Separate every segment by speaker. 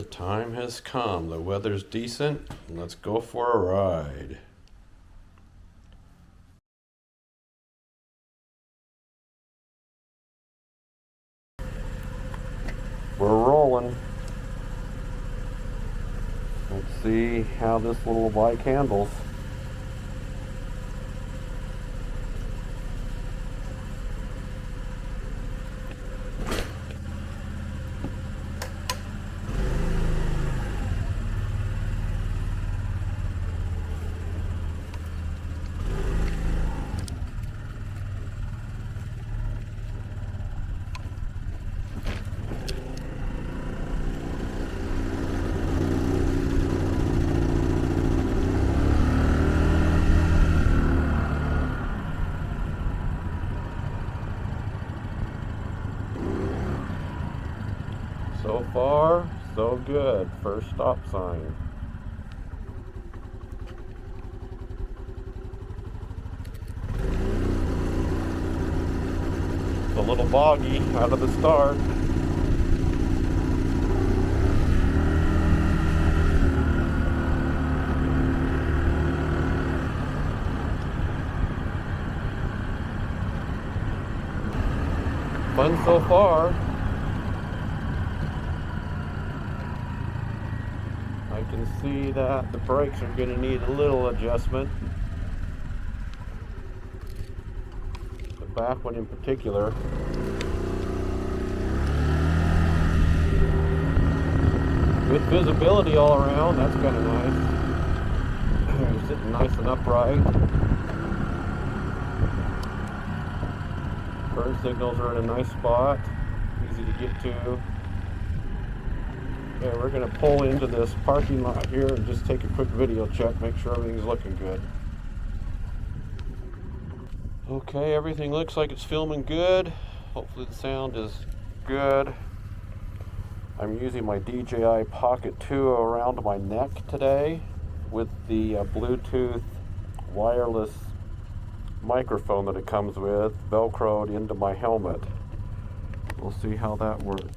Speaker 1: The time has come. The weather's decent. Let's go for a ride. We're rolling. Let's see how this little bike handles. So far, so good. First stop sign. It's a little boggy out of the start. Fun so far. I can see that the brakes are going to need a little adjustment. The back one in particular. Good visibility all around, that's kind of nice. You're sitting nice and upright. Turn signals are in a nice spot, easy to get to. Okay, we're going to pull into this parking lot here and just take a quick video check, make sure everything's looking good. Okay, everything looks like it's filming good. Hopefully the sound is good. I'm using my DJI Pocket 2 around my neck today with the Bluetooth wireless microphone that it comes with, velcroed into my helmet. We'll see how that works.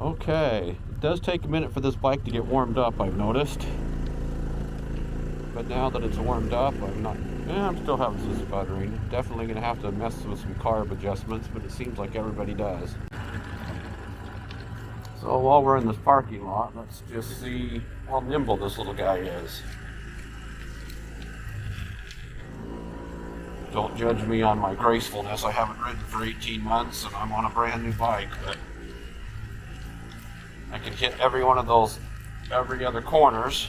Speaker 1: Okay, it does take a minute for this bike to get warmed up, I've noticed. But now that it's warmed up, I'm still having some sputtering. Definitely going to have to mess with some carb adjustments, but it seems like everybody does. So while we're in this parking lot, let's just see how nimble this little guy is. Don't judge me on my gracefulness. I haven't ridden for 18 months and I'm on a brand new bike, but I can hit every one of those, every other corners.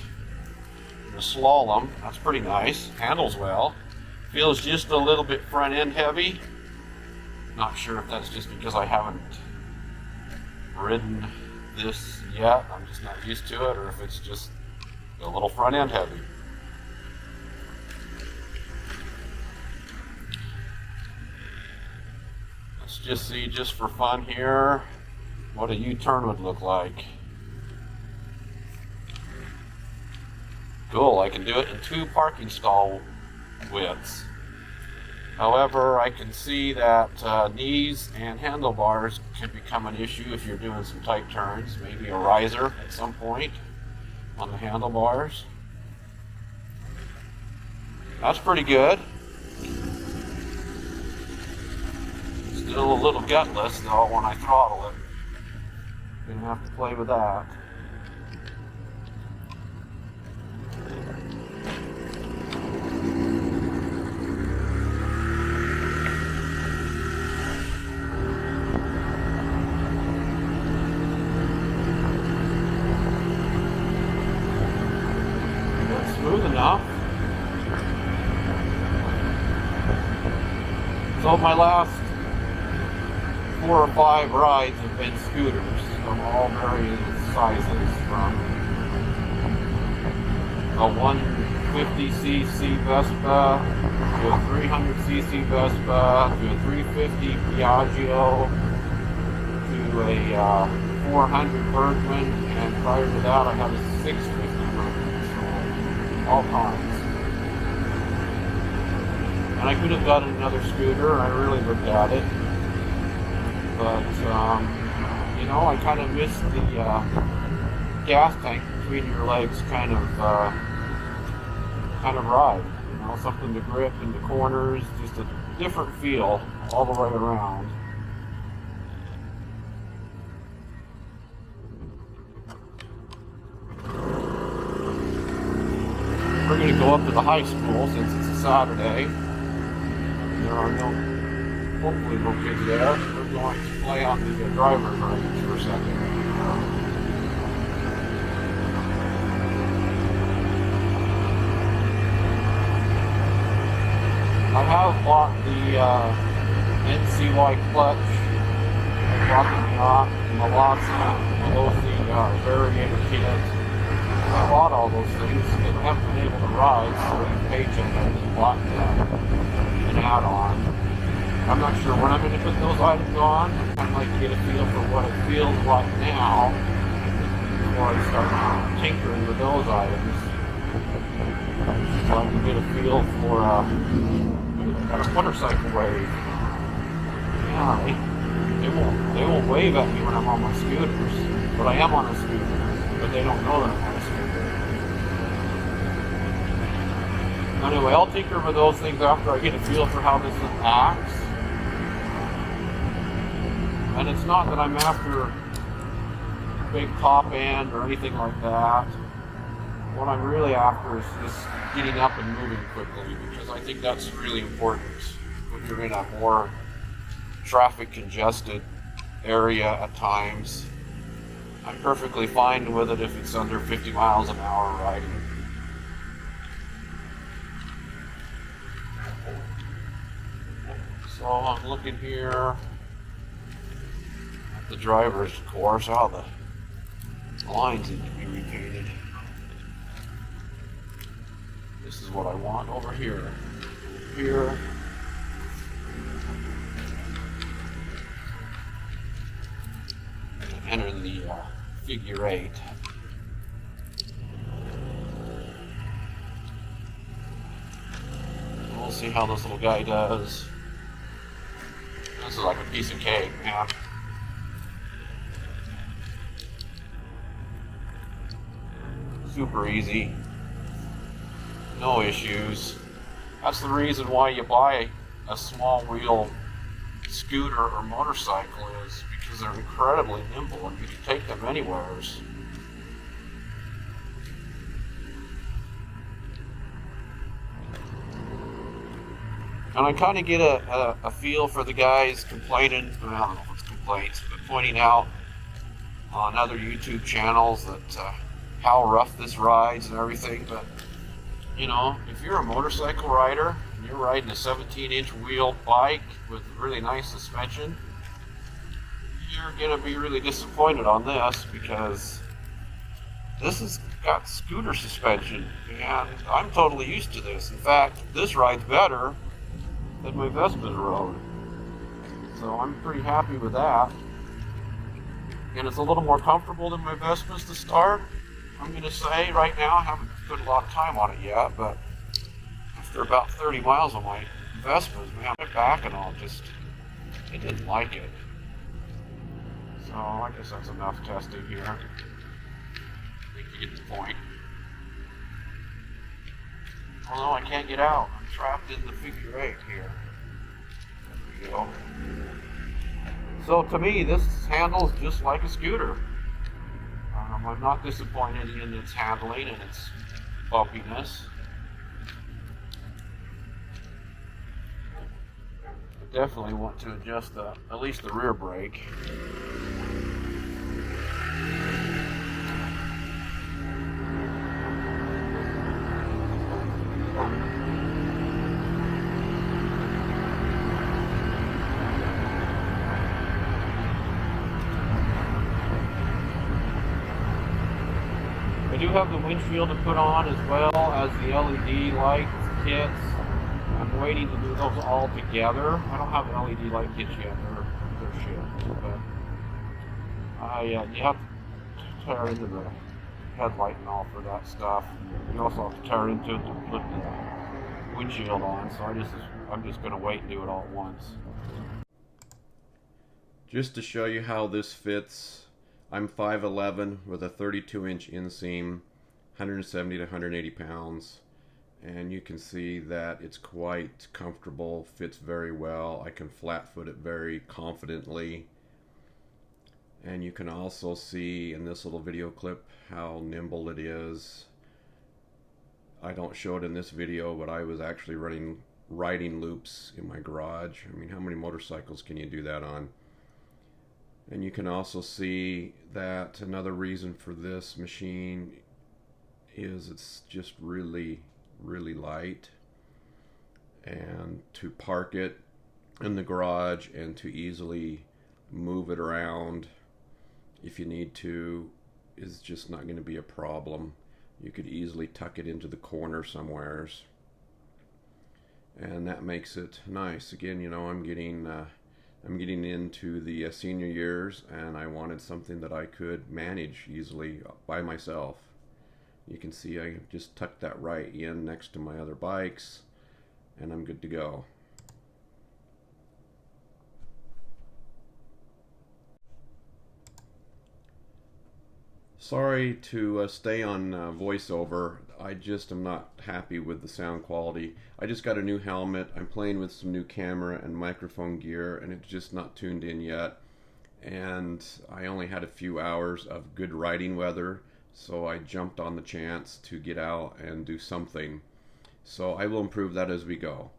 Speaker 1: The slalom, that's pretty nice. Handles well. Feels just a little bit front end heavy. Not sure if that's just because I haven't ridden this yet. I'm just not used to it, or if it's just a little front end heavy. Let's just see, just for fun here, what a U-turn would look like. Cool, I can do it in 2 parking stall widths. However, I can see that knees and handlebars could become an issue if you're doing some tight turns. Maybe a riser at some point on the handlebars. That's pretty good. Still a little gutless though when I throttle it. Gonna have to play with that. That's smooth enough. So my last 4 or 5 rides have been scooters of all various sizes, from a 150cc Vespa to a 300cc Vespa to a 350 Piaggio to a 400 Bergman, and prior to that I had a 650 Bergman, so all kinds. And I could have gotten another scooter, I really looked at it. But, You know, I kind of miss the gas tank between your legs kind of ride. You know, something to grip in the corners, just a different feel all the way around. We're going to go up to the high school since it's a Saturday. There are hopefully no kids there. We're going to play on the driver's range for a second. I have bought the NCY clutch, rocket yacht, Malossi, variator kit. I bought all those things and I haven't been able to ride, so each paycheck I just bought an add-on. I'm not sure when I'm going to put those items on. I kind of like to get a feel for what it feels like now before I start tinkering with those items. So I can get a feel for a motorcycle wave. Yeah, they won't wave at me when I'm on my scooters, but I am on a scooter, but they don't know that I'm on a scooter. Anyway, I'll tinker with those things after I get a feel for how this acts. And it's not that I'm after big top end or anything like that. What I'm really after is just getting up and moving quickly, because I think that's really important when you're in a more traffic congested area at times. I'm perfectly fine with it if it's under 50 miles an hour riding. So I'm looking here at the driver's course, how the lines need to be repainted. This is what I want over here. Here. Enter the figure 8. We'll see how this little guy does. This is like a piece of cake, man. Super easy. No issues. That's the reason why you buy a small wheel scooter or motorcycle, is because they're incredibly nimble and you can take them anywheres. And I kind of get a feel for the guys complaining, well, I don't know if it's complaints, but pointing out on other YouTube channels that how rough this rides and everything. But you know, if you're a motorcycle rider and you're riding a 17-inch wheel bike with really nice suspension, you're gonna be really disappointed on this, because this has got scooter suspension and I'm totally used to this. In fact, this rides better than my Vespa's rode, so I'm pretty happy with that. And it's a little more comfortable than my Vespa's to start. I'm gonna say right now, I haven't put a lot of time on it yet, but after about 30 miles on my Vespa's, man, my back and all just, it didn't like it. So I guess that's enough testing here. I think you get the point. Although I can't get out, I'm trapped in the figure 8 here. There we go. So to me, this handles just like a scooter. I'm not disappointed in its handling and its bumpiness. I definitely want to adjust at least the rear brake. I do have the windshield to put on, as well as the LED light kits. I'm waiting to do those all together. I don't have LED light kits yet, they're shit. But you have to tear into the headlight and all for that stuff. You also have to tear into it to put the windshield on, so I'm just going to wait and do it all at once. Just to show you how this fits, I'm 5'11" with a 32-inch inseam, 170 to 180 pounds, and you can see that it's quite comfortable, fits very well. I can flat foot it very confidently, and you can also see in this little video clip how nimble it is. I don't show it in this video, but I was actually riding loops in my garage. I mean, how many motorcycles can you do that on? And you can also see that another reason for this machine is it's just really light, and to park it in the garage and to easily move it around if you need to is just not going to be a problem. You could easily tuck it into the corner somewheres, and that makes it nice. Again, you know, I'm getting into the senior years, and I wanted something that I could manage easily by myself. You can see I just tucked that right in next to my other bikes, and I'm good to go. Sorry to stay on voiceover. I just am not happy with the sound quality. I just got a new helmet. I'm playing with some new camera and microphone gear, and it's just not tuned in yet. And I only had a few hours of good riding weather, so I jumped on the chance to get out and do something. So I will improve that as we go.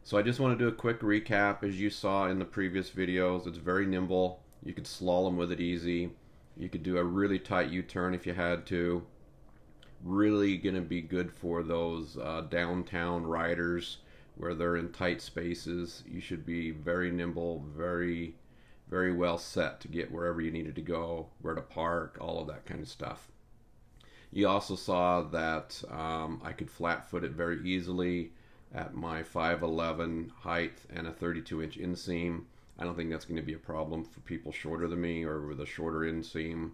Speaker 1: So I just want to do a quick recap. As you saw in the previous videos, it's very nimble. You could slalom with it easy. You could do a really tight U-turn if you had to. Really going to be good for those downtown riders where they're in tight spaces. You should be very nimble, very well set to get wherever you needed to go, where to park, all of that kind of stuff. You also saw that I could flat foot it very easily at my 5'11" height and a 32-inch inseam. I don't think that's going to be a problem for people shorter than me or with a shorter inseam.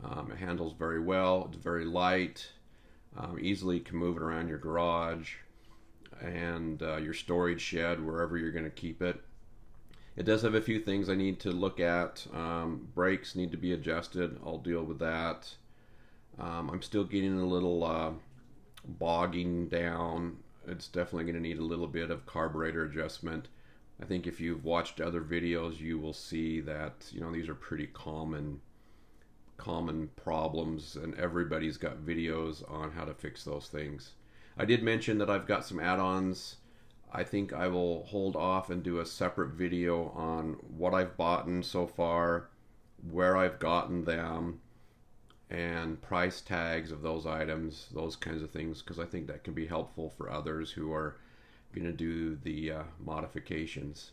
Speaker 1: It handles very well. It's very light. Easily can move it around your garage and your storage shed, wherever you're going to keep it. It does have a few things I need to look at. Brakes need to be adjusted. I'll deal with that. I'm still getting a little bogging down. It's definitely going to need a little bit of carburetor adjustment. I think if you've watched other videos, you will see that, you know, these are pretty common problems, and everybody's got videos on how to fix those things. I did mention that I've got some add-ons. I think I will hold off and do a separate video on what I've bought so far, where I've gotten them, and price tags of those items, those kinds of things, because I think that can be helpful for others who are going to do the modifications.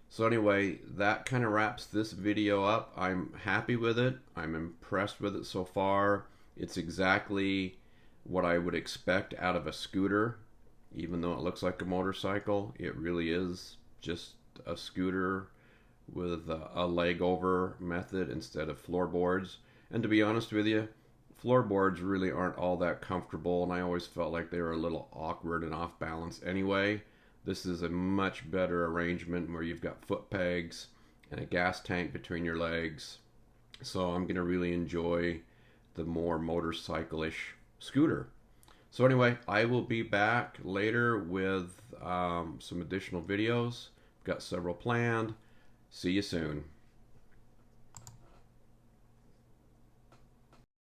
Speaker 1: So anyway, that kind of wraps this video up. I'm happy with it. I'm impressed with it so far. It's exactly what I would expect out of a scooter. Even though it looks like a motorcycle, it really is just a scooter with a leg over method instead of floorboards. And to be honest with you, floorboards really aren't all that comfortable, and I always felt like they were a little awkward and off balance anyway. This is a much better arrangement where you've got foot pegs and a gas tank between your legs. So I'm going to really enjoy the more motorcycle-ish scooter. So anyway, I will be back later with some additional videos. I've got several planned. See you soon.